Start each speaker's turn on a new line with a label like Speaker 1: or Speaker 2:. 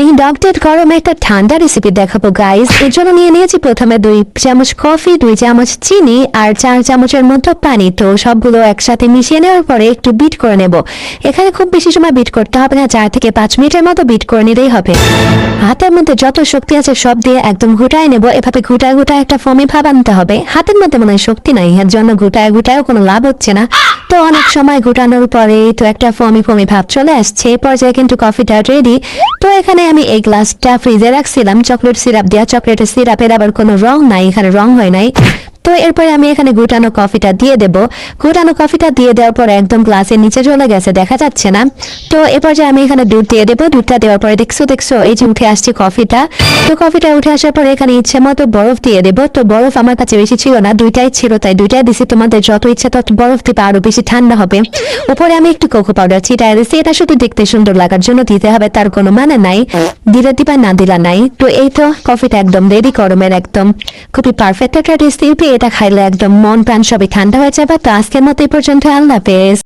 Speaker 1: এই ডগডেড গরমে একটা ঠান্ডা রেসিপি দেখাবো গাইস। এর জন্য নিয়ে নিয়েছি প্রথমে 2 চামচ কফি, 2 চামচ চিনি আর 4 চামচের মতো পানি। তো সবগুলো একসাথে মিশিয়ে নেওয়ার পরে একটু বিট করে নেব। এখানে খুব বেশি সময় বিট করতে হবে না, 4 থেকে 5 মিনিটের মতো বিট করে নিলেই হবে। হাতের মধ্যে যত শক্তি আছে সব দিয়ে একদম ঘুটায় নেব। এভাবে ঘুটায় ঘুটায় একটা ফমি ভাব আনতে হবে। হাতের মধ্যে মনে হয় শক্তি নাই, এর জন্য ঘুটায় ঘুটায়ও কোনো লাভ হচ্ছে না। তো অনেক সময় ঘুটানোর পরে তো একটা ফমি ফমি ভাব চলে আসছে। এই পর্যায়ে কিন্তু কফিটা রেডি। তো এখানে আমি এই গ্লাসটা ফ্রিজে রাখছিলাম চকলেট সিরাপ দেওয়া। চকলেটের সিরাপের আবার কোনো রং নাই, এখানে রং হয় নাই। তো এরপরে আমি এখানে গুটানো কফিটা দিয়ে দেব। গুটানো কফিটা দিয়ে দেওয়ার পরে একদম গ্লাসের নিচে চলে গেছে, দেখা যাচ্ছে না। তো এরপর যে আমি এখানে দুধ দিয়ে দেবো। দুধটা দেওয়ার পরে দেখছো এই যে উঠে আসছে কফিটা। তো কফিটা উঠে আসার পরে এখানে ইচ্ছে মতো বরফ দিয়ে দেবো। তো বরফ আমার কাছে বেশি ছিল না, 2টাই ছিল, তাই 2টাই দিছি। তোমাদের যত ইচ্ছা তত বরফ দিবে, আরো বেশি ঠান্ডা হবে। উপরে আমি একটু কোকো পাউডার ছিটাই দিচ্ছি। এটা শুধু দেখতে সুন্দর লাগার জন্য দিতে হবে, তার কোনো মানে নাই। দিলে দিবা না দিলা নাই। তো এই তো কফিটা একদম রেডি, গরমের একদম খুবই পারফেক্ট একটা রেসিপি। এটা খাইলে একদম মন প্রাণ সবই ঠান্ডা হয়ে যাবে। তো আজকের মতো এই পর্যন্ত, আল্লাহ হাফেজ।